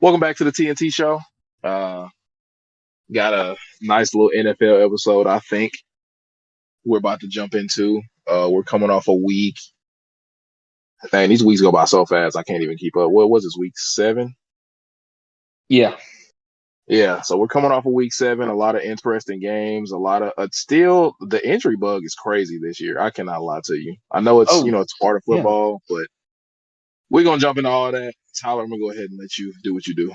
Welcome back to the TNT show. Uh, got a nice little NFL episode, I think we're about to jump into. We're coming off a week. Man, these weeks go by so fast, I can't even keep up. What was this, week 7? Yeah. Yeah, so we're coming off of week 7. A lot of interesting games. A lot of still the injury bug is crazy this year. I cannot lie to you. I know it's Oh, it's part of yeah. football, but we're gonna jump into all that. Tyler, I'm gonna go ahead and let you do what you do.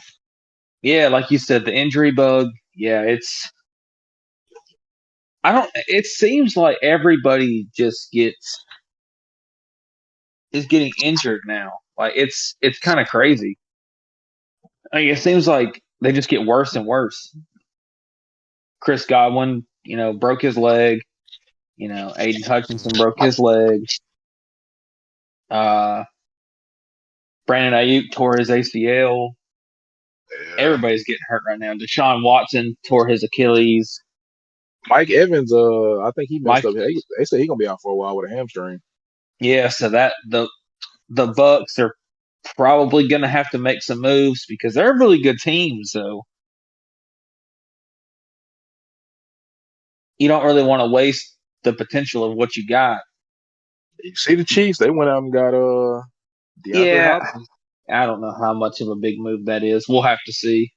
Yeah, like you said, the injury bug. Yeah, I don't it seems like everybody just is getting injured now. Like it's kind of crazy. It seems like they just get worse and worse. Chris Godwin, broke his leg. Aiden Hutchinson broke his leg. Uh Brandon Ayuk tore his ACL. Yeah. Everybody's getting hurt right now. Deshaun Watson tore his Achilles. Mike Evans, I think he messed Mike, up. They say he's gonna be out for a while with a hamstring. yeah, so that the Bucks are probably going to have to make some moves because they're a really good team. So you don't really want to waste the potential of what you got. You see the Chiefs, they went out and got DeAndre Yeah, Hopkins. I don't know how much of a big move that is. We'll have to see.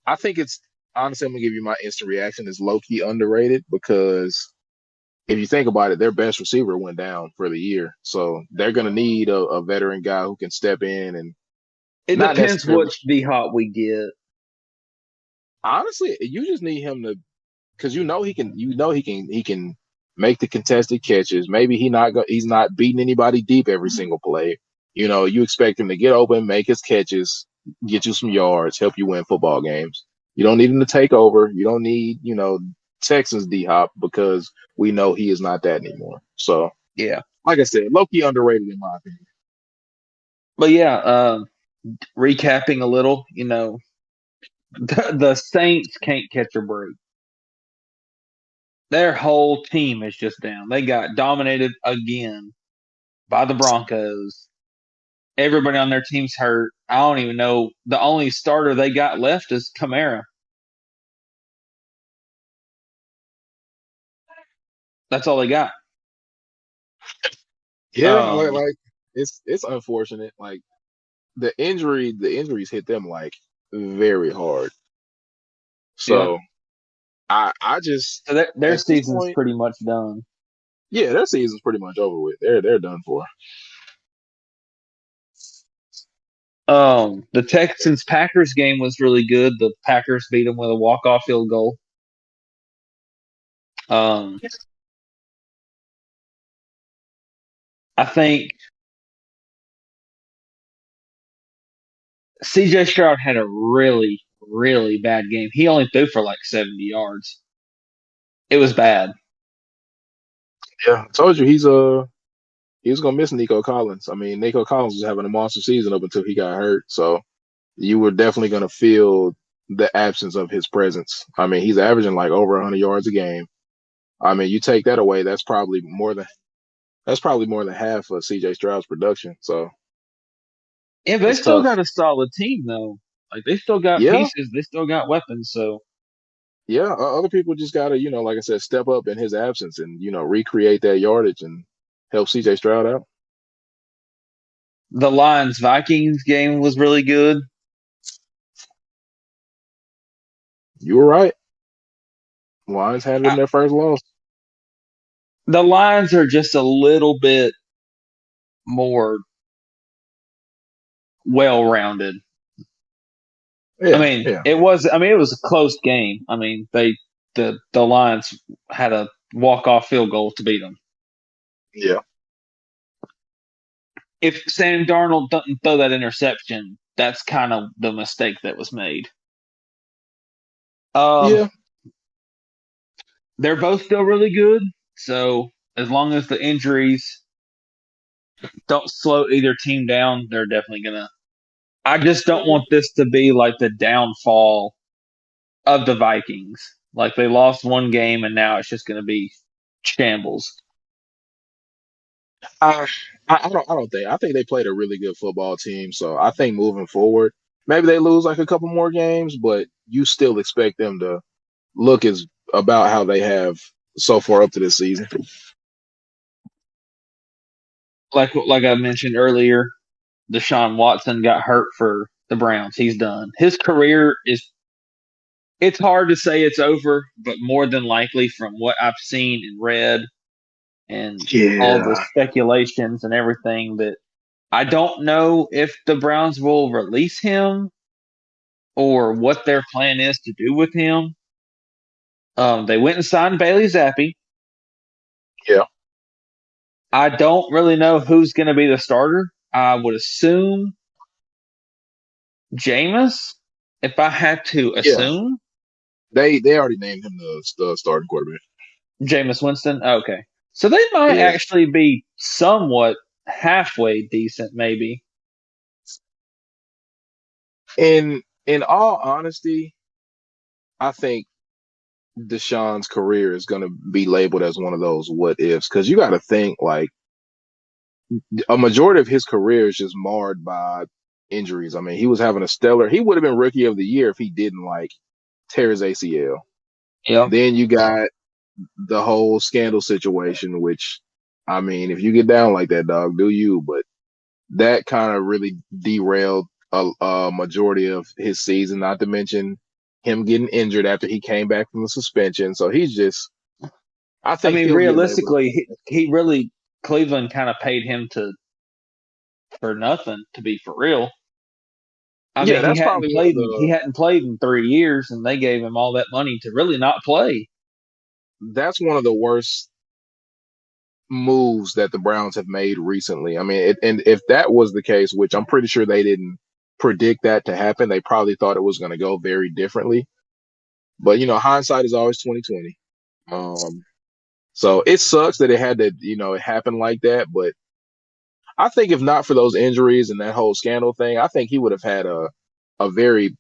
I think it's honestly, I'm gonna give you my instant reaction. Is low key underrated because if you think about it, their best receiver went down for the year, so they're gonna need a veteran guy who can step in and It not depends necessarily. which D Hop we get. Honestly, you just need him to because he can make the contested catches. Maybe he's not beating anybody deep every single play. You expect him to get open, make his catches, get you some yards, help you win football games. You don't need him to take over. You don't need Texans D Hop because we know he is not that anymore. So, Yeah, like I said, low key underrated in my opinion. but yeah, recapping a little. The Saints can't catch a break. Their whole team is just down. They got dominated again by the Broncos. Everybody on their team's hurt. I don't even know. The only starter they got left is Kamara. That's all they got. Yeah, like, Um, like it's unfortunate. Like the injuries hit them like very hard. yeah. So I just So their at this season's point, pretty much done. yeah, their season's pretty much over with. They're done for. The Texans Packers game was really good. The Packers beat them with a walk off field goal. Um, I think CJ Stroud had a really, really bad game. He only threw for like 70 yards. It was bad. Yeah, I told you he was gonna miss Nico Collins. I mean, Nico Collins was having a monster season up until he got hurt. So you were definitely gonna feel the absence of his presence. I mean, he's averaging like over 100 yards a game. I mean, you take that away, that's probably more than half of CJ Stroud's production. So Yeah, they it's still tough. got a solid team though. Like they still got Yeah, pieces. They still got weapons. So yeah. Other people just gotta, like I said, step up in his absence and recreate that yardage and help CJ Stroud out. the Lions Vikings game was really good. You were right. Lions handed them their first loss. The Lions are just a little bit more well rounded. Yeah, yeah, I mean it was a close game. I mean, the Lions had a walk off field goal to beat them. yeah, If Sam Darnold doesn't throw that interception, that's kind of the mistake that was made. Um yeah. they're both still really good. So as long as the injuries don't slow either team down, they're definitely gonna. I just don't want this to be like the downfall of the Vikings. Like they lost one game and now it's just gonna be shambles. I, I don't think. I think they played a really good football team. So I think moving forward, maybe they lose like a couple more games, but you still expect them to look as about how they have so far up to this season. Like I mentioned earlier, Deshaun Watson got hurt for the Browns. He's done. His career is. It's hard to say it's over, but more than likely, from what I've seen and read, and all the Yeah, speculations and everything, that I don't know if the Browns will release him or what their plan is to do with him. They went and signed Bailey Zappi. yeah, I don't really know who's going to be the starter. I would assume Jameis, if I had to yeah. assume. They already named him the starting quarterback. Jameis Winston. Okay. So they might Yeah. actually be somewhat halfway decent, maybe. In all honesty, I think Deshaun's career is going to be labeled as one of those what ifs because you got to think like a majority of his career is just marred by injuries. I mean, he was having a stellar. He would have been rookie of the year if he didn't like tear his ACL. Yep. Then you got the whole scandal situation, which I mean, if you get down like that, dog, do you? But that kind of really derailed a majority of his season. Not to mention him getting injured after he came back from the suspension. So he's just. I I think mean, he'll get labeled. realistically, he really Cleveland kind of paid him to for nothing. To be for real, I Yeah, mean, that's probably one of he the. hadn't played in 3 years, and they gave him all that money to really not play. That's one of the worst moves that the Browns have made recently. I mean, and if that was the case, which I'm pretty sure they didn't predict that to happen, they probably thought it was going to go very differently. But hindsight is always 2020. So it sucks that it had to, it happened like that. But I think if not for those injuries and that whole scandal thing, I think he would have had a very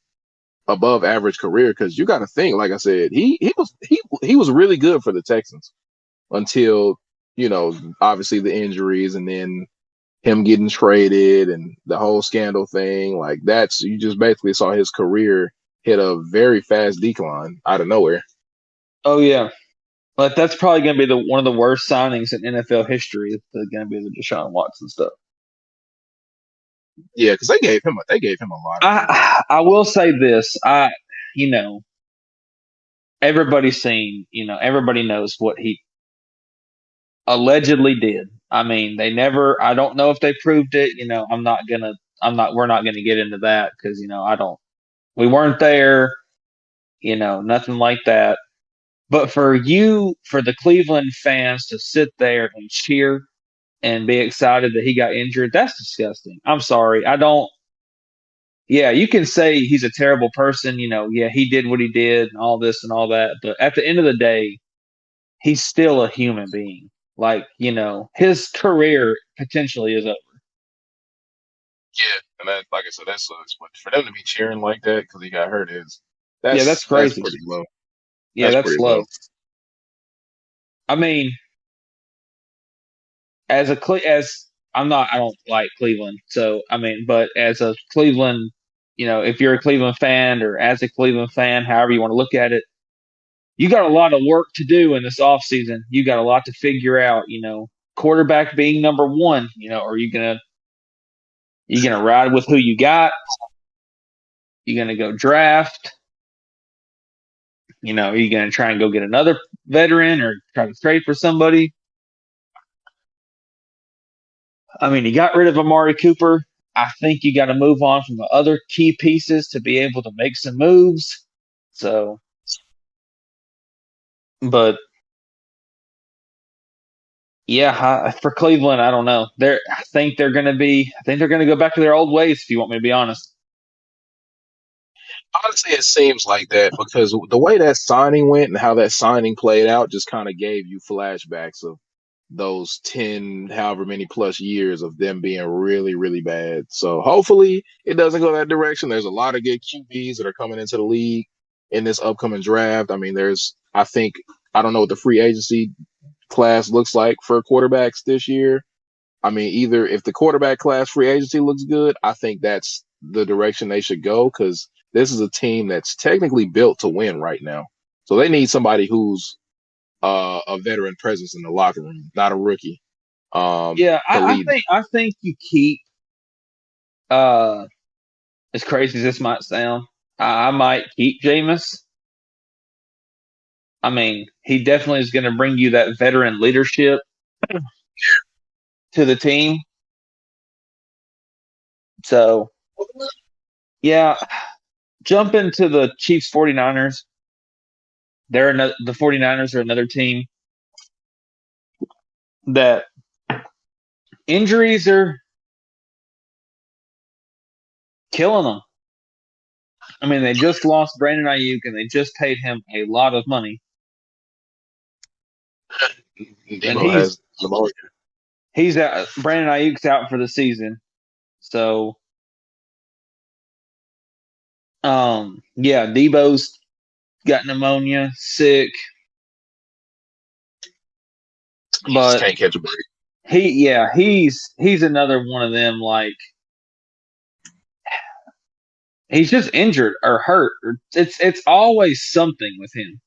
above average career because you got to think, like I said, he was really good for the Texans until obviously the injuries and then him getting traded and the whole scandal thing. Like that's you just basically saw his career hit a very fast decline out of nowhere. Oh yeah, but that's probably going to be the one of the worst signings in NFL history. Is going to be the Deshaun Watson stuff. Yeah, because they gave him a lot of money. I will say this. You know everybody's seen. Everybody knows what he allegedly did. I mean, they never. I don't know if they proved it. I'm not gonna. I'm not. We're not gonna get into that because I don't. We weren't there. Nothing like that. But for the Cleveland fans to sit there and cheer and be excited that he got injured, that's disgusting. I'm sorry. I don't. Yeah, you can say he's a terrible person. Yeah, he did what he did and all this and all that. But at the end of the day, he's still a human being. Like, his career potentially is over. Yeah, and that, like I said, that sucks. But for them to be cheering like that because he got hurt is Yeah, that's that's crazy. pretty low. Yeah, That's that's pretty slow. low. I mean, as I don't like Cleveland. So, I mean, but as a Cleveland, if you're a Cleveland fan or as a Cleveland fan, however you want to look at it, you got a lot of work to do in this offseason. You got a lot to figure out, quarterback being number one, are you gonna ride with who you got? You gonna go draft? Are you gonna try and go get another veteran or try to trade for somebody? I mean, you got rid of Amari Cooper. I think you got to move on from the other key pieces to be able to make some moves. So, but yeah, for Cleveland, I don't know. I think they're going to be. I think they're going to go back to their old ways. If you want me to be honest. Honestly, it seems like that because the way that signing went and how that signing played out just kind of gave you flashbacks of those 10, however many plus years of them being really, really bad. So hopefully it doesn't go that direction. There's a lot of good QBs that are coming into the league in this upcoming draft. I mean, I think, I don't know what the free agency class looks like for quarterbacks this year. I mean, either if the quarterback class free agency looks good, I think the direction they should go because this is a team that's technically built to win right now. So they need somebody who's a veteran presence in the locker room, not a rookie, Yeah, to lead. I think you keep uh as crazy as this might sound, I might keep Jameis. I mean, he definitely is going to bring you that veteran leadership to the team. So, yeah, jump into the Chiefs 49ers. The 49ers are another team that injuries are killing them. I mean, they just lost Brandon Ayuk and they just paid him a lot of money. And Debo has pneumonia. he's out, Brandon Ayuk's out for the season. So, yeah, Debo's got pneumonia, sick, He just but can't catch a break. he's another one of them. Like he's just injured or hurt. It's always something with him.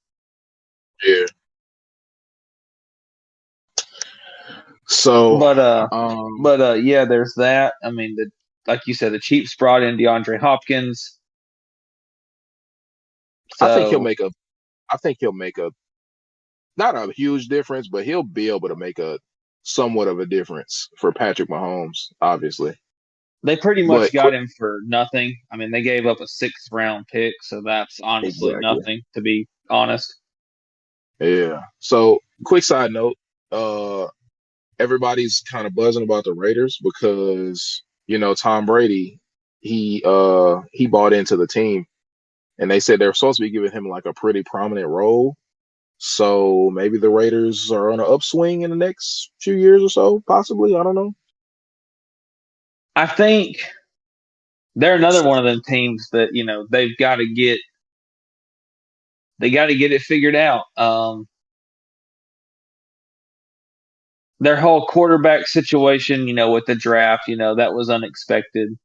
Yeah. So, Yeah, there's that. I mean, like you said, the Chiefs brought in DeAndre Hopkins. So I think he'll make a not a huge difference, but he'll be able to make a somewhat of a difference for Patrick Mahomes, obviously. they pretty much But got him for nothing. I mean, they gave up a 6th-round pick, so that's honestly exactly. nothing, to be honest. Yeah. So, quick side note, everybody's kind of buzzing about the Raiders because, Tom Brady, he bought into the team and they said they're supposed to be giving him like a pretty prominent role. So maybe the Raiders are on an upswing in the next few years or so, possibly. I don't know. I think they're another one of them teams that they've got to get it figured out. Their whole quarterback situation, with the draft, that was unexpected.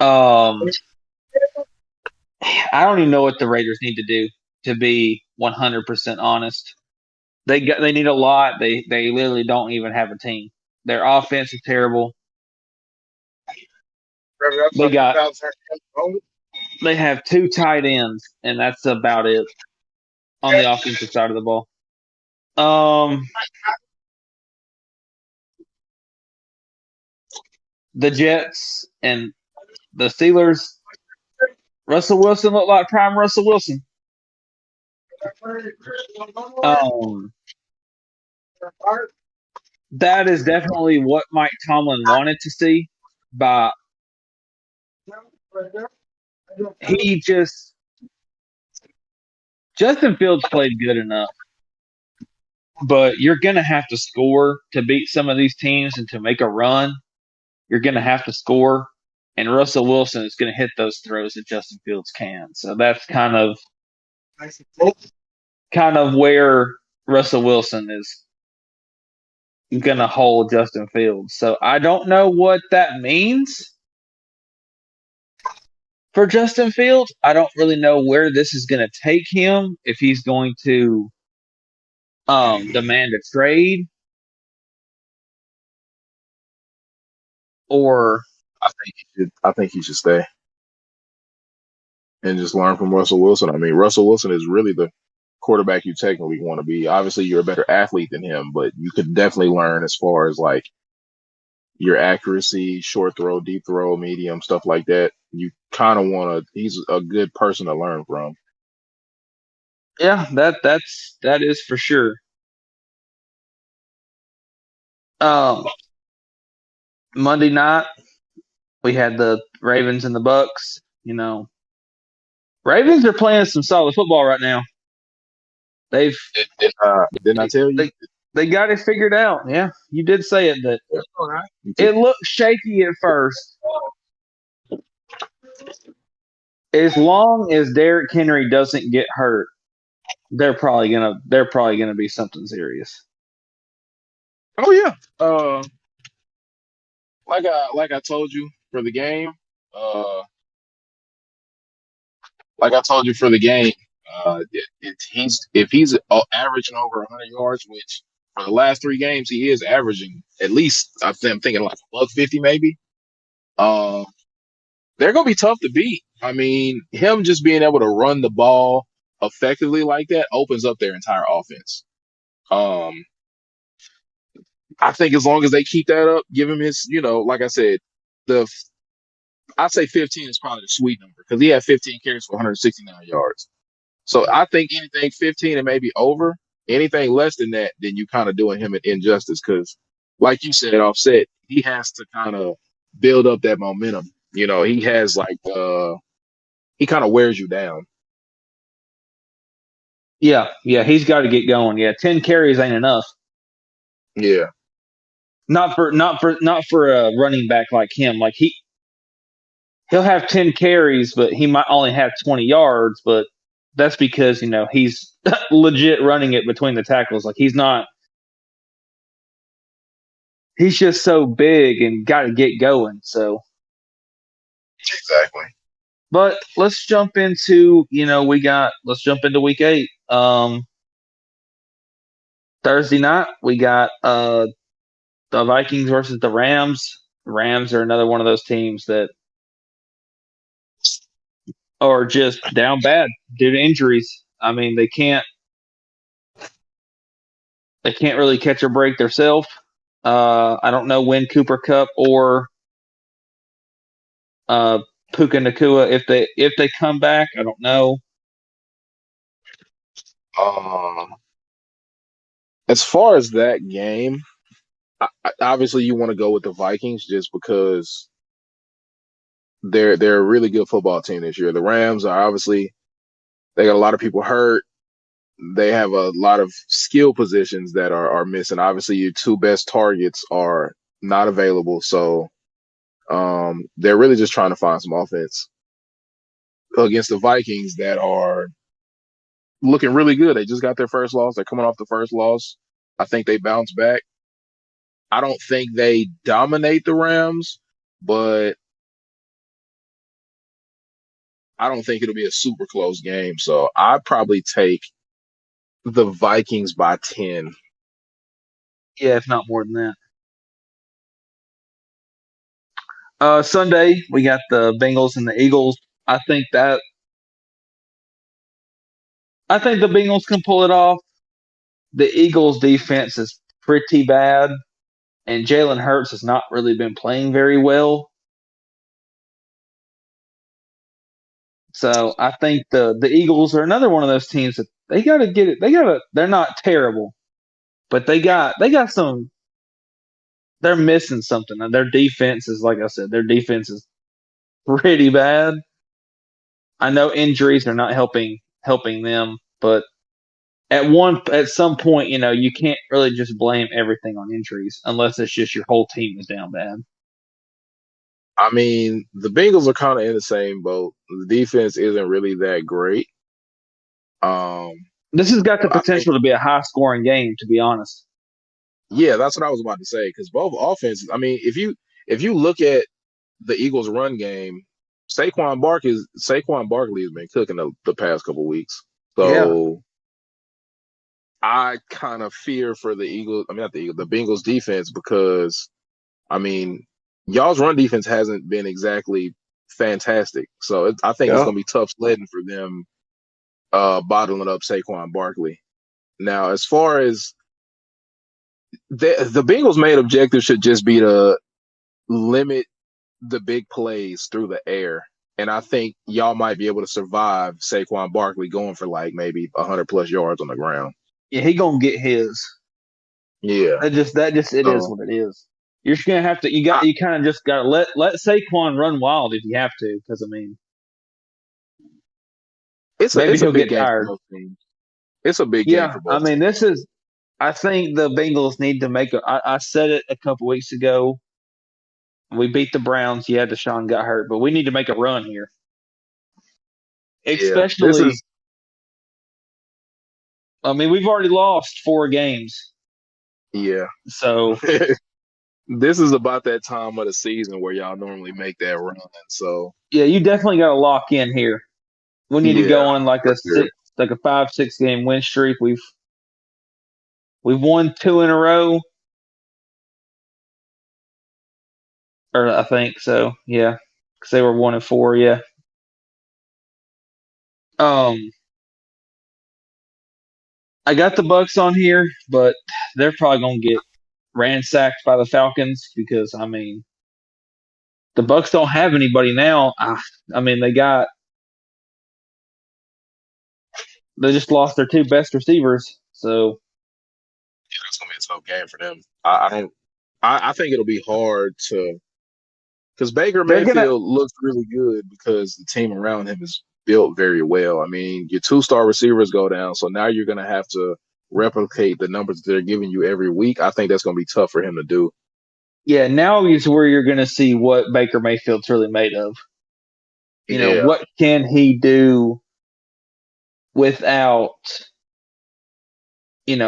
I don't even know what the Raiders need to do, to be 100% honest. They need a lot. They literally don't even have a team. Their offense is terrible. They have 2 tight ends, and that's about it on the offensive side of the ball. The Jets and the Steelers. Russell Wilson looked like prime Russell Wilson. That is definitely what Mike Tomlin wanted to see, but Justin Fields played good enough. But you're going to have to score to beat some of these teams and to make a run. You're going to have to score. And Russell Wilson is going to hit those throws that Justin Fields can. So that's kind of where Russell Wilson is going to hold Justin Fields. So I don't know what that means for Justin Fields. I don't really know where this is going to take him, if he's going to demand a trade or I think he should stay and just learn from Russell Wilson. I mean, Russell Wilson is really the quarterback you technically want to be. Obviously, you're a better athlete than him, but you could definitely learn as far as like your accuracy, short throw, deep throw, medium, stuff like that. You kind of want to. He's a good person to learn from. Yeah, that is for sure. Monday night we had the Ravens and the Bucks. Ravens are playing some solid football right now. They've Didn't I tell you? They got it figured out. Yeah, you did say it, that it looked shaky at first. As long as Derrick Henry doesn't get hurt, they're probably gonna be something serious. Oh yeah. like I told you for the game, uh, like I told you for the game, he's if he's averaging over 100 yards, which for the last 3 games he is averaging at least. I'm thinking like a buck 50 maybe. Uh, they're gonna be tough to beat. I mean, him just being able to run the ball effectively like that opens up their entire offense. Um, I think as long as they keep that up, give him his, like I said, the I say 15 is probably the sweet number because he had 15 carries for 169 yards. So I think anything 15 and maybe over, anything less than that, then you kind of doing him an injustice because, like you said, offset, he has to kind of build up that momentum. He has like he kind of wears you down. Yeah, he's got to get going. Yeah, 10 carries ain't enough. Yeah. Not for a running back like him. Like he'll have 10 carries, but he might only have 20 yards. But that's because he's legit running it between the tackles. Like he's not. He's just so big and got to get going. So, Exactly. but let's jump into let's jump into week 8. Thursday night we got the Vikings versus the Rams. Rams are another one of those teams that are just down bad due to injuries. I mean, they can't really catch or break themselves. I don't know when Cooper Cup or uh, Puka Nakua if they come back. I don't know. Um, as far as that game, obviously you want to go with the Vikings just because they're a really good football team this year. The Rams are obviously they got a lot of people hurt. They have a lot of skill positions that are missing. Obviously, your two best targets are not available, so they're really just trying to find some offense against the Vikings that are looking really good. They just got their first loss. They're coming off the first loss. I think they bounce back. I don't think they dominate the Rams, but I don't think it'll be a super close game. So I'd probably take the Vikings by 10. Yeah, if not more than that. Sunday we got the Bengals and the Eagles. I think that I think the Bengals can pull it off. The Eagles defense is pretty bad, and Jalen Hurts has not really been playing very well. So I think the Eagles are another one of those teams that they got to get it. They're not terrible, but they got some. They're missing something, and their defense is like I said. Their defense is pretty bad. I know injuries are not helping them, but at some point, you can't really just blame everything on injuries unless it's just your whole team is down bad. I mean, the Bengals are kind of in the same boat. The defense isn't really that great. Um, This has got the but I think, potential to be a high scoring game, to be honest. yeah, that's what I was about to say. Because both offenses, I mean, if you look at the Eagles' run game, Saquon Barkley has been cooking the past couple weeks. Yeah. So I kind of fear for the Eagles. I mean, not the Eagles, the Bengals defense because I mean, y'all's run defense hasn't been exactly fantastic. So I think it's Yeah. going to be tough sledding for them bottling up Saquon Barkley. Now, as far as the Bengals' main objective should just be to limit the big plays through the air. And I think y'all might be able to survive Saquon Barkley going for like maybe 100 plus yards on the ground. Yeah, he gonna get his. Yeah. That just it is So what it is. You're just gonna have to you kind of just gotta let Saquon run wild if you have to, because I mean it's a maybe it's a he'll big get game for tired. both teams. It's a big game Yeah, for I both mean teams. I think the Bengals need to make I said it a couple weeks ago. We beat the Browns. Yeah, Deshaun got hurt, but we need to make a run here. Yeah. This Especially, is I mean, we've already lost 4 games, yeah. so This is about that time of the season where y'all normally make that run. So Yeah, you definitely got to lock in here. We need to go yeah, on like for a sure. six, like a 5-6 game win streak. We've won 2 in a row, or I think so. Yeah, because they were 1-4. Yeah. Um, I got the Bucks on here, but they're probably gonna get ransacked by the Falcons because I mean the Bucks don't have anybody now. I mean they just lost their 2 best receivers, so Yeah, that's gonna be a tough game for them. I don't. I think it'll be hard to because Baker they're gonna. Mayfield looks really good because the team around him is built very well. I mean, your two-star receivers go down, so now you're gonna have to replicate the numbers that they're giving you every week. I think that's gonna be tough for him to do. Yeah, now is where you're gonna see what Baker Mayfield's really made of. Yeah, What can he do without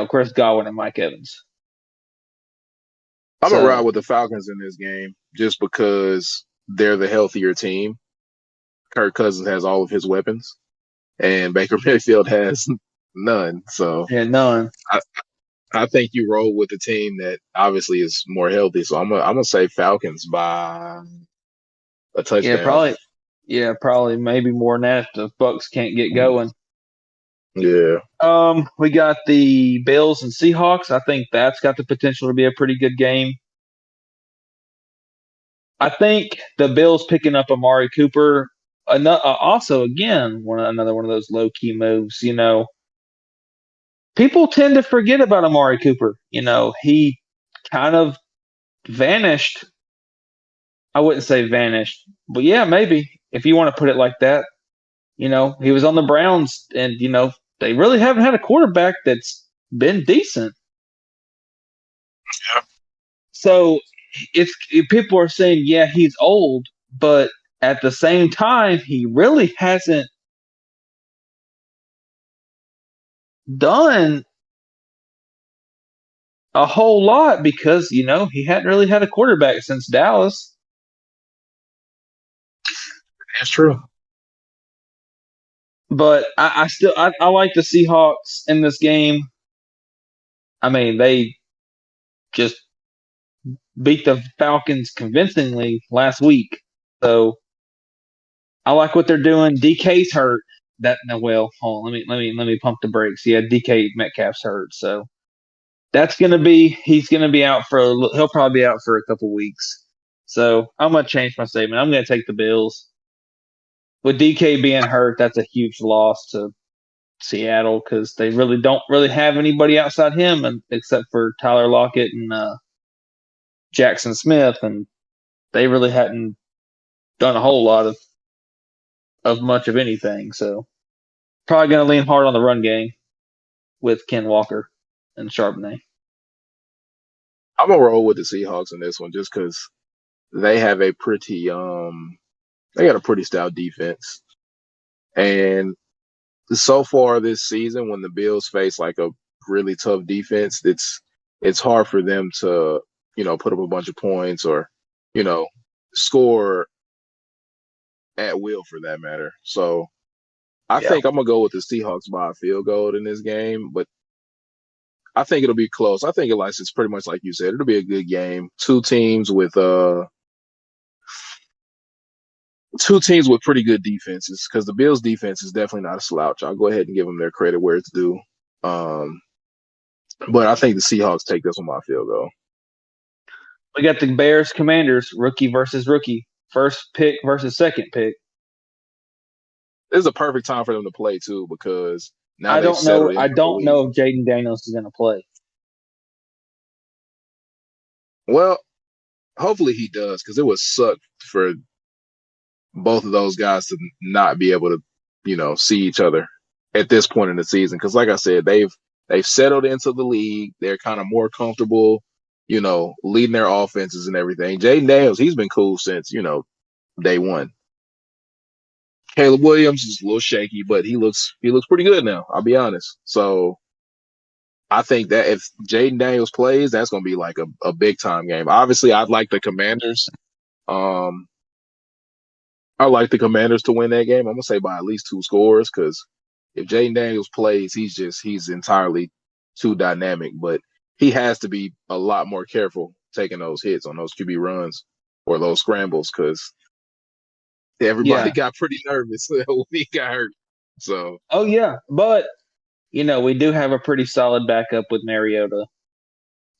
Chris Godwin and Mike Evans? I'm gonna ride So with the Falcons in this game just because they're the healthier team. Kirk Cousins has all of his weapons, and Baker Mayfield has none. So yeah, none. I, I think you roll with the team that obviously is more healthy. So I'm gonna say Falcons by a Yeah, touchdown. probably. Yeah, probably maybe more than that if the Bucks can't get going. Yeah, We got the Bills and Seahawks. I think that's got the potential to be a pretty good game. I think the Bills picking up Amari Cooper, also again another one of those low key moves. People tend to forget about Amari Cooper. He kind of vanished. I wouldn't say vanished, but yeah, maybe if you want to put it like that. He was on the Browns, and they really haven't had a quarterback that's been decent. yeah, So people are saying, yeah, he's old, but at the same time, he really hasn't done a whole lot because he hadn't really had a quarterback since Dallas. that's true. But I still I like the Seahawks in this game. I mean, they just beat the Falcons convincingly last week, so I like what they're doing. DK's hurt. That no, well, hold on. Let me pump the brakes. Yeah, DK Metcalf's hurt, so he's gonna be out he'll probably be out for a couple weeks. So I'm gonna change my statement. I'm gonna take the Bills. With DK being hurt, that's a huge loss to Seattle because they really don't really have anybody outside him, and except for Tyler Lockett and Jackson Smith, and they really hadn't done a whole lot of much of anything. So probably gonna lean hard on the run game with Ken Walker and Charbonnet. I'm gonna roll with the Seahawks in this one just because they have a pretty they got a pretty stout defense, and so far this season, when the Bills face like a really tough defense, it's hard for them to put up a bunch of points or you know score at will for that matter. So I Yeah. think I'm gonna go with the Seahawks by a field goal in this game, but I think it'll be close. I think it's pretty much like you said. It'll be a good game. Two teams with pretty good defenses because the Bills' defense is definitely not a slouch. I'll go ahead and give them their credit where it's due. Um, but I think the Seahawks take this one by field goal. We got the Bears Commanders, rookie versus rookie. First pick versus second pick. This is a perfect time for them to play too because now I they've don't know. settled in I for the don't week. know if Jaden Daniels is going to play. Well, hopefully he does because it would suck for both of those guys to not be able to, see each other at this point in the season. Because, like I said, they've settled into the league. They're kind of more comfortable, leading their offenses and everything. Jaden Daniels, he's been cool since day one. Caleb Williams is a little shaky, but he looks pretty good now. I'll be honest. So I think that if Jaden Daniels plays, that's going to be like a big time game. Obviously, I'd like the Commanders. Um, I like the Commanders to win that game. I'm gonna say by at least 2 scores because if Jaden Daniels plays, he's entirely too dynamic. But he has to be a lot more careful taking those hits on those QB runs or those scrambles because everybody Yeah. got pretty nervous when he got hurt. So Oh yeah, but we do have a pretty solid backup with Mariota.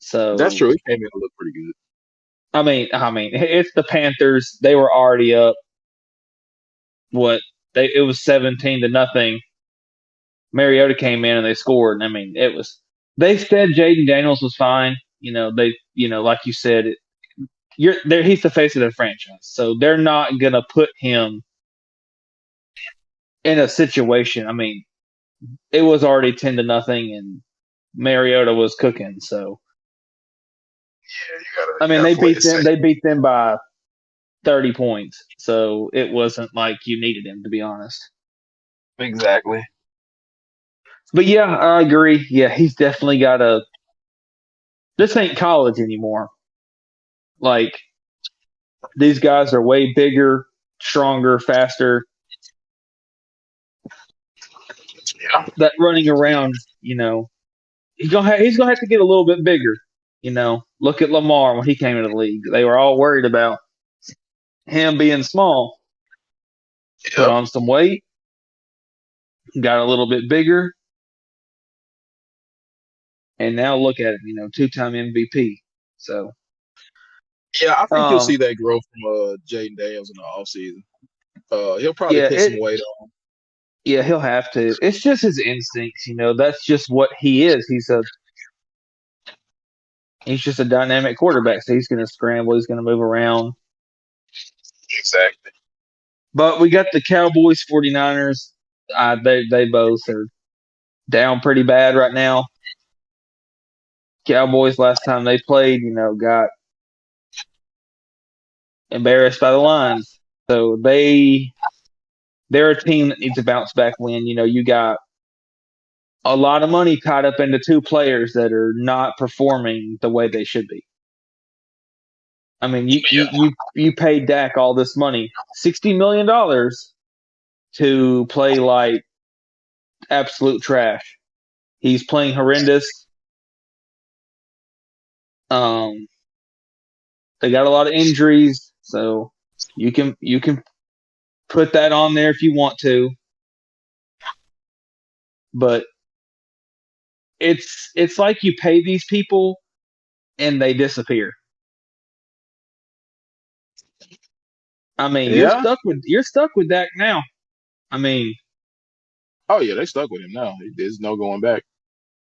that's So true. He came in to look pretty good. I mean, it's the Panthers. They were already up. What it was 17-0. Mariota came in and they scored. And I mean, it was. They said Jaden Daniels was fine. Like you said, you're there. He's the face of the franchise, so they're not gonna put him in a situation. I mean, it was already 10-0, and Mariota was cooking. So Yeah, I you mean, gotta they play beat it them. safe. They beat them by 30 points. So it wasn't like you needed him, to be honest. Exactly. But yeah, I agree. Yeah, he's definitely got a. This ain't college anymore. Like, these guys are way bigger, stronger, faster. Yeah. That running around, he's gonna have to get a little bit bigger. Look at Lamar when he came into the league. They were all worried about him being small. Put Yep. on some weight, got a little bit bigger, and now look at him. 2-time MVP. So, Yeah, I think you'll um, see that growth from Jaden Daniels in the offseason. He'll probably yeah, put some weight on. yeah, he'll have to. It's just his instincts. That's just what he is. He's just a dynamic quarterback. So he's going to scramble. He's going to move around. Exactly. But we got the Cowboys 49ers. They both are down pretty bad right now. Cowboys last time they played, got embarrassed by the Lions. So they're a team that needs a bounce back win. You got a lot of money tied up into two players that are not performing the way they should be. I mean, you paid Dak all this money, $60 million, to play like absolute trash. He's playing horrendous. Um, they got a lot of injuries, so you can put that on there if you want to, but it's like you pay these people and they disappear. I mean, you're Yeah. stuck with Dak now. I mean, Oh yeah, they stuck with him now. There's no going back.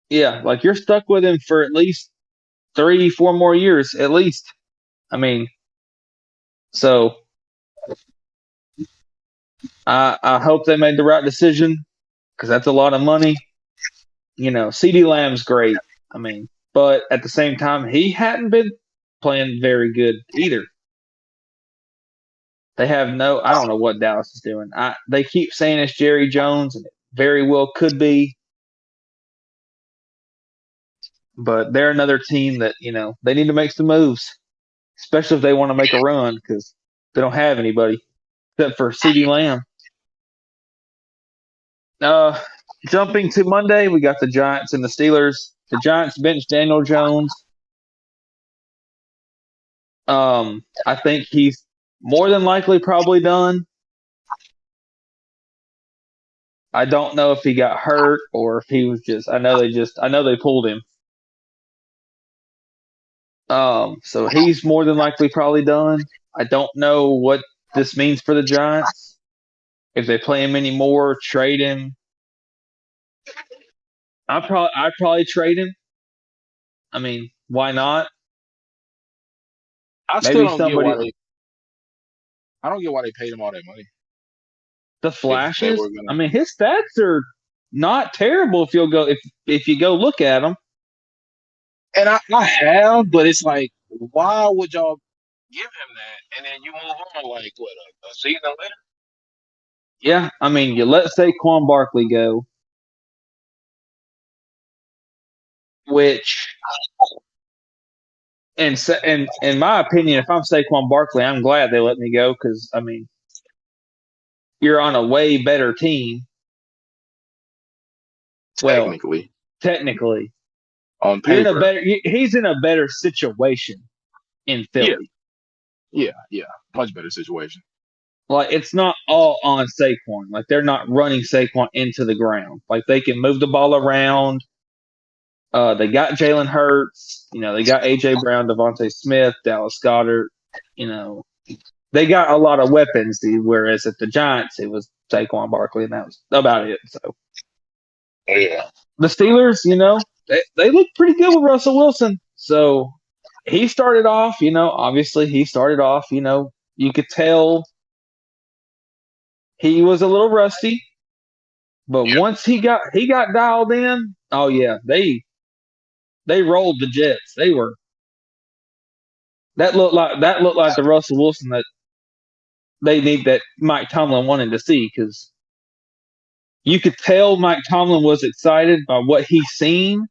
yeah, like you're stuck with him for at least 3, 4 more years, at least. I mean, so I hope they made the right decision because that's a lot of money. CD Lamb's great. I mean, but at the same time, he hadn't been playing very good either. They have no. I don't know what Dallas is doing. They keep saying it's Jerry Jones, and it very well could be. But they're another team that they need to make some moves, especially if they want to make a run because they don't have anybody except for CD Lamb. Uh, Jumping to Monday, we got the Giants and the Steelers. The Giants benched Daniel Jones. I think he's more than likely probably done. I don't know if he got hurt or if he was just. I know they pulled him. So he's more than likely probably done. I don't know what this means for the Giants. If they play him anymore, trade him. I'd probably trade him. I mean, why not? I still Maybe don't get somebody why they. I don't get why they paid him all that money the if they flashes. were gonna. I mean, his stats are not terrible if you go look at them. And I have, but it's like, why would y'all give him that and then you move on like what a season later? Yeah, I mean, you let Saquon Barkley go. which, and in my opinion, if I'm Saquon Barkley, I'm glad they let me go because I mean, you're on a way better team. Well, Technically, technically, on you're in a paper, better. He's in a better situation in yeah, Philly. yeah, much better situation. Like it's not all on Saquon. Like they're not running Saquon into the ground. Like they can move the ball around. They got Jalen Hurts. You know, they got AJ Brown, Devontae Smith, Dallas Goddard. You know, they got a lot of weapons. Whereas at the Giants, it was Saquon Barkley, and that was about it. So Yeah, the Steelers, you know, they look pretty good with Russell Wilson. So he started off, you know, obviously he started off, you know, you could tell he was a little rusty, but yeah, once he got dialed in, oh yeah, they rolled the Jets. They were that looked like the Russell Wilson that that Mike Tomlin wanted to see because you could tell Mike Tomlin was excited by what he's seen.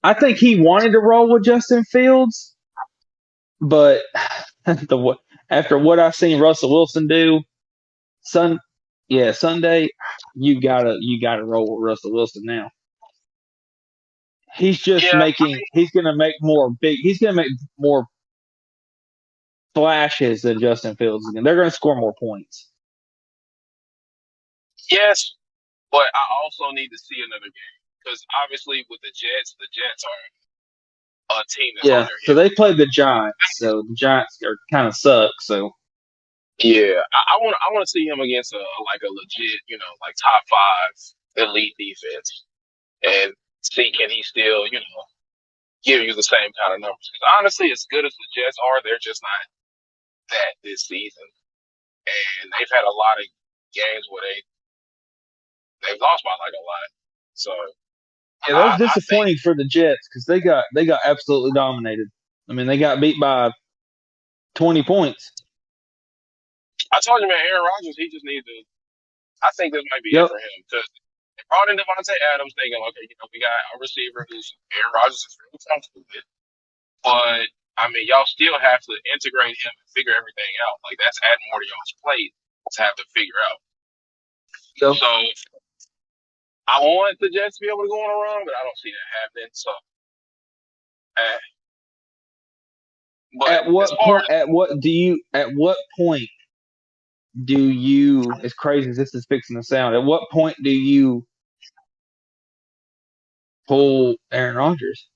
I think he wanted to roll with Justin Fields, but after what I've seen Russell Wilson do, Sunday, you gotta roll with Russell Wilson now. He's just yeah. making. He's gonna make more flashes than Justin Fields again. They're gonna score more points. Yes, but I also need to see another game because obviously with the Jets are a team that's on Yeah. their So hip. they played the Giants. So the Giants are kind of suck. So Yeah, I want to see him against a like a legit, like top five elite defense, and see can he still, give you the same kind of numbers. Because honestly, as good as the Jets are, they're just not that this season, and they've had a lot of games where they've lost by like a lot. So yeah, that was I think disappointing for the Jets because they got absolutely dominated. I mean, they got beat by 20 points. I told you, man, Aaron Rodgers, he just needs to. I think this might be it Yep. for him because they brought in Devontae Adams, thinking, okay, we got a receiver who's Aaron Rodgers is really comfortable with. But I mean, y'all still have to integrate him and figure everything out. Like that's adding more to y'all's plate to have to figure out. Yep. So I want the Jets to be able to go on a run, but I don't see that happening. So, uh, but At what as far point? as At what point do you? As crazy as this is fixing to sound, at what point do you pull Aaron Rodgers?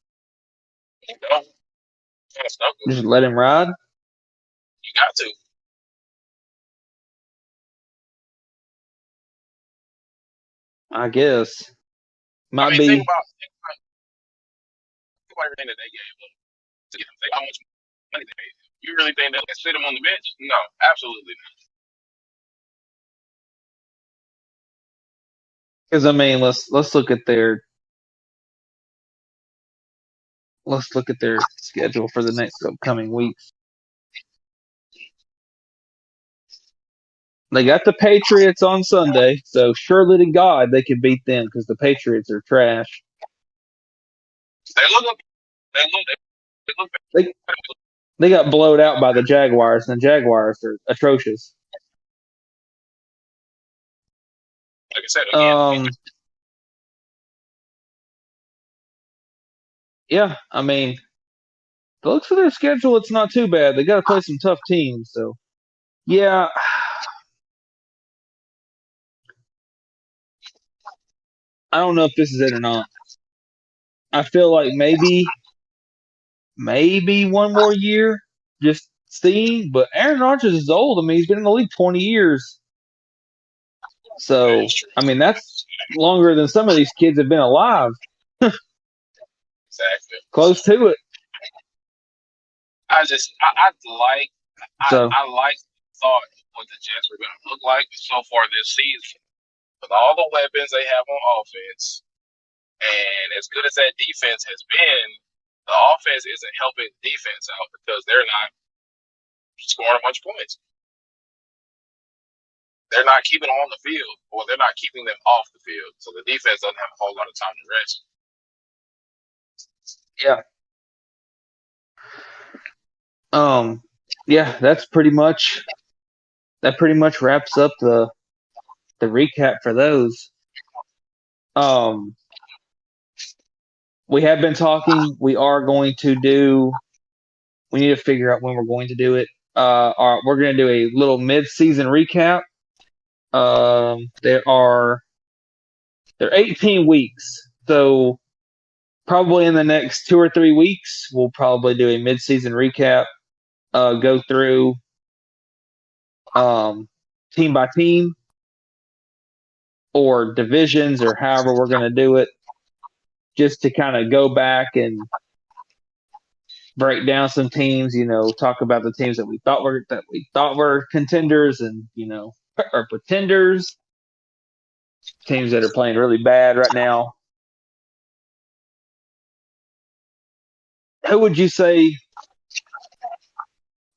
kind of stuff, Just let him ride? you got to. I guess. I Might mean, think be about everything that they gave him to get him. Think how much money they paid him. You really think they can sit him on the bench? No, absolutely not. because I mean, let's look at their schedule for the next upcoming weeks. They got the Patriots on Sunday, so surely to God they can beat them because the Patriots are trash. They look, they look They they got blowed out by the Jaguars, and the Jaguars are atrocious. like I said again. Um, yeah, I mean, the looks of their schedule, it's not too bad. They got to play some tough teams, so yeah, I don't know if this is it or not. I feel like maybe one more year, just see. But Aaron Rodgers is old. I mean, he's been in the league 20 years. That So, is true. I mean, that's longer than some of these kids have been alive. Exactly. Close to it. So, I like thought what the Jets were going to look like so far this season with all the weapons they have on offense, and as good as that defense has been, the offense isn't helping the defense out because they're not scoring a bunch of points. They're not keeping them on the field, or they're not keeping them off the field. So the defense doesn't have a whole lot of time to rest. Yeah. Um. Yeah. That pretty much wraps up the recap for those. Um. We have been talking. We are going to do. We need to figure out when we're going to do it. We're going to do a little mid-season recap. There are 18 weeks, so probably in the next 2 or 3 weeks, we'll probably do a mid-season recap. Go through um, team by team or divisions or however we're going to do it, just to kind of go back and break down some teams. Talk about the teams that we thought were contenders, and or pretenders, teams that are playing really bad right now. Who would you say?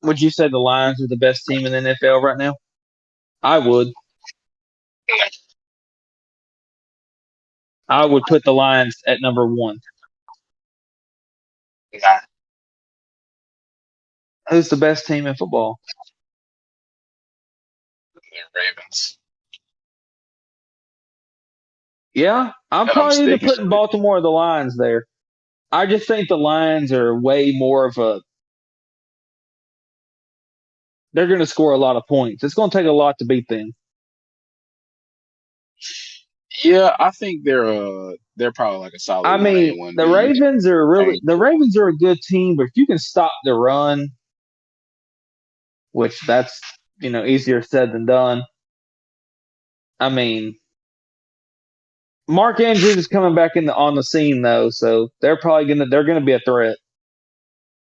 Would you say the Lions are the best team in the NFL right now? I would. I would put the Lions at number one. Nah, Who's the best team in football? the Ravens. Yeah, I'm And I'm probably either sticking putting with Baltimore or the Lions there. I just think the Lions are way more of a. They're going to score a lot of points. It's going to take a lot to beat them. it. Yeah, I think they're probably like a solid I 1A mean, and 1B. You The Ravens are a good team, but if you can stop the run, which that's easier said than done. I mean, Mark Andrews is coming back on the scene though, so they're gonna be a threat.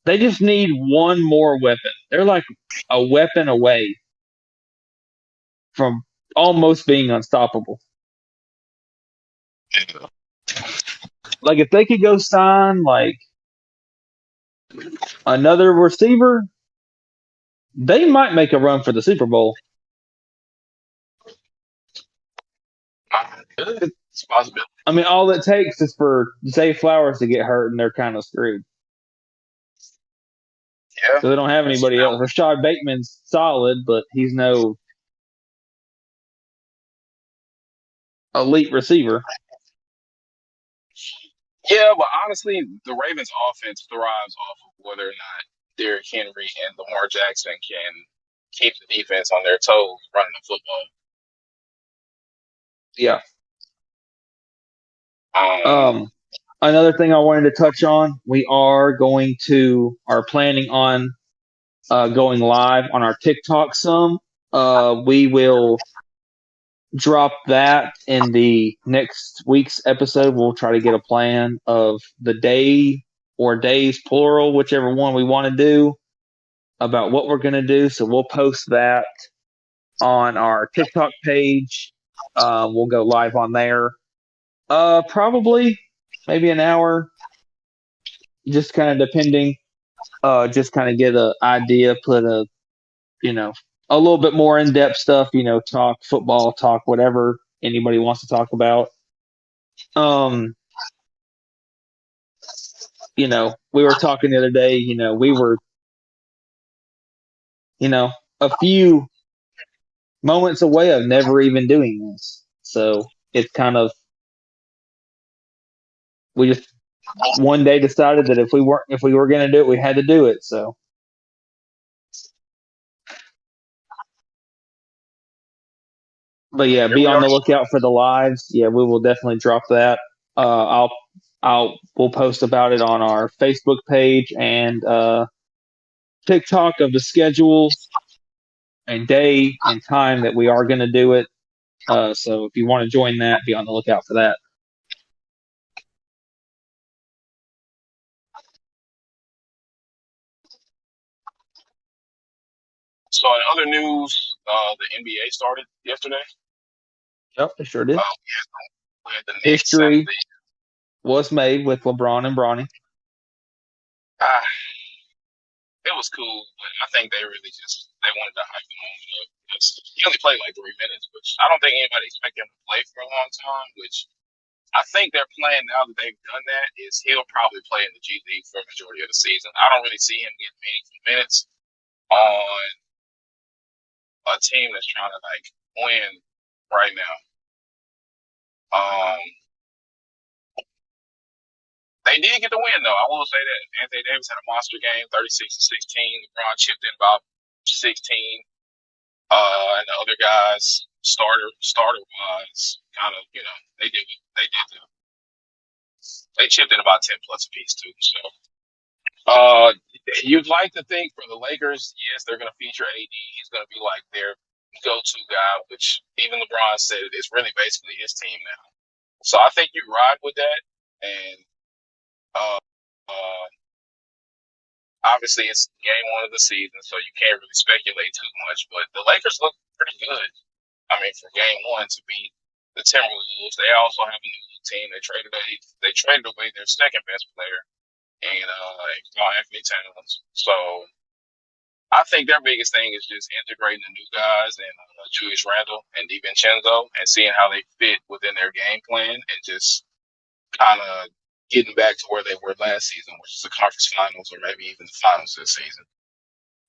They just need one more weapon. They're like a weapon away from almost being unstoppable. know, Like if they could go sign like another receiver, they might make a run for the Super Bowl. it's a possibility. I mean, all it takes is for Zay Flowers to get hurt, and they're kind of screwed. Yeah, So they don't have that's anybody else. Rashad Bateman's solid, but he's no elite receiver. yeah, but honestly, the Ravens' offense thrives off of whether or not Derrick Henry and Lamar Jackson can keep the defense on their toes running the football. Yeah. Um, Um, Another thing I wanted to touch on, we are planning on going live on our TikTok some. We will drop that in the next week's episode. We'll try to get a plan of the day or days plural, whichever one we want to do, about what we're going to do. So we'll post that on our TikTok page. We'll go live on there. Probably maybe an hour, just kind of depending. Just kind of get an idea, put you know, a little bit more in depth stuff. Talk football, talk whatever anybody wants to talk about. Um, we were talking the other day. We were, a few moments away of never even doing this. So it's kind of we just one day decided that if we were going to do it, we had to do it. So, but yeah, here be we on are. the lookout for the lives. Yeah, we will definitely drop that. We'll post about it on our Facebook page and TikTok of the schedule and day and time that we are going to do it. So if you want to join that, be on the lookout for that. So in other news, the NBA started yesterday. Yep, it sure did. We had the Knicks and History the was made with LeBron and Bronny. ah, it was cool, but I think they really they wanted to hype the moment up because he only played like 3 minutes, which I don't think anybody expected him to play for a long time. Which I think their plan now that they've done that is he'll probably play in the G League for a majority of the season. I don't really see him getting meaningful minutes on a team that's trying to like win right now. They did get the win though. I will say that Anthony Davis had a monster game, 36-16. LeBron chipped in about 16. And the other guys, starter wise, kind of, they chipped in about 10 plus apiece too. So, you'd like to think for the Lakers, yes, they're going to feature AD. He's going to be like their go-to guy, which even LeBron said it's really basically his team now. So I think you ride with that, and obviously it's game one of the season, so you can't really speculate too much. But the Lakers look pretty good. I mean, for game one to beat the Timberwolves, they also have a new team. They traded away their second best player, and Anthony Towns. So I think their biggest thing is just integrating the new guys and Julius Randle and DiVincenzo and seeing how they fit within their game plan and just kind of getting back to where they were last season, which is the conference finals or maybe even the finals this season.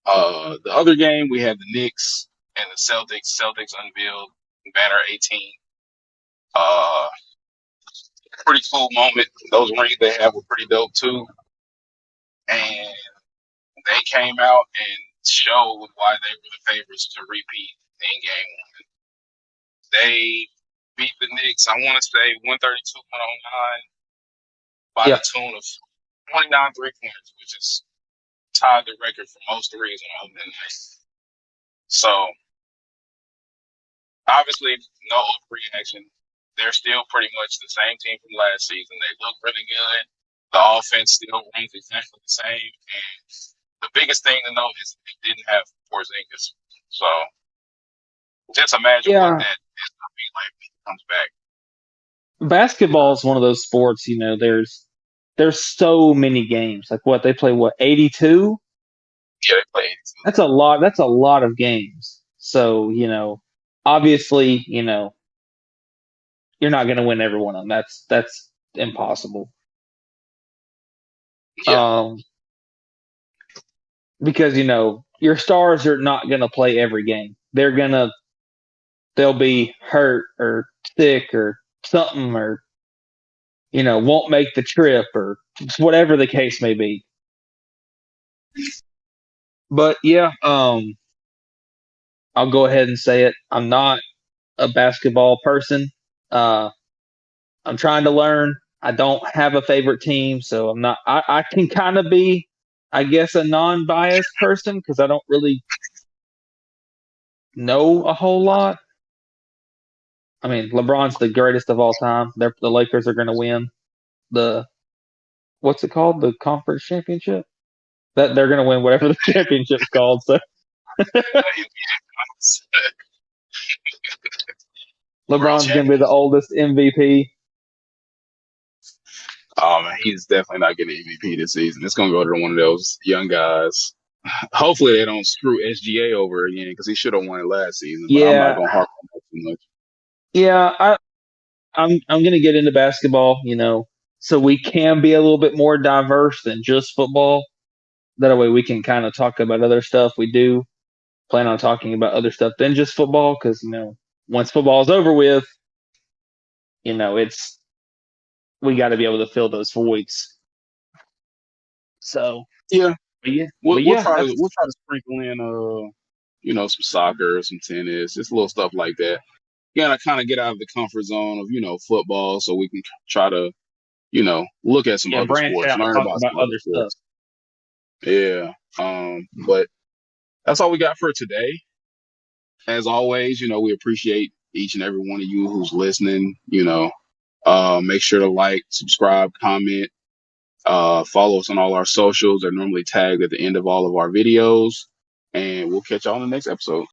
The other game, we had the Knicks and the Celtics. Celtics unveiled banner 18. Pretty cool moment. Those rings they have were pretty dope too. And they came out and showed why they were the favorites to repeat in game one. They beat the Knicks, I want to say 132-109 by the tune of 29 3-pointers, which is tied the record for most threes on opening night. So obviously no overreaction. They're still pretty much the same team from last season. They look really good. The offense still runs exactly the same. And the biggest thing to note is they didn't have Porzingis. So just imagine what that is going to be like when he comes back. Basketball is one of those sports, there's so many games. Like what they play, 82? Yeah, they play 82. That's a lot. That's a lot of games. So obviously, you're not going to win every one of them. That's impossible. Yeah. Because your stars are not going to play every game. They'll be hurt or sick or something, or won't make the trip, or whatever the case may be. But yeah, I'll go ahead and say it. I'm not a basketball person. I'm trying to learn. I don't have a favorite team, so I'm not. I can kind of be, I guess, a non-biased person because I don't really know a whole lot. I mean, LeBron's the greatest of all time. The Lakers are going to win what's it called? The conference championship? That they're going to win whatever the championship's called. So LeBron's going to be the oldest MVP. Oh man, he's definitely not getting MVP this season. It's going to go to one of those young guys. Hopefully they don't screw SGA over again because he should have won it last season. But I'm not going to harp on that too much. Yeah, I'm going to get into basketball, so we can be a little bit more diverse than just football. That way we can kind of talk about other stuff. We do plan on talking about other stuff than just football because, once football is over with, we got to be able to fill those voids. So yeah, we'll try to sprinkle in some soccer, some tennis, just little stuff like that. You gotta kind of get out of the comfort zone of football, so we can try to look at some other sports, learn about some other stuff. Yeah, but that's all we got for today. As always, we appreciate each and every one of you who's listening. Make sure to like, subscribe, comment. Follow us on all our socials. They're normally tagged at the end of all of our videos. And we'll catch y'all in the next episode.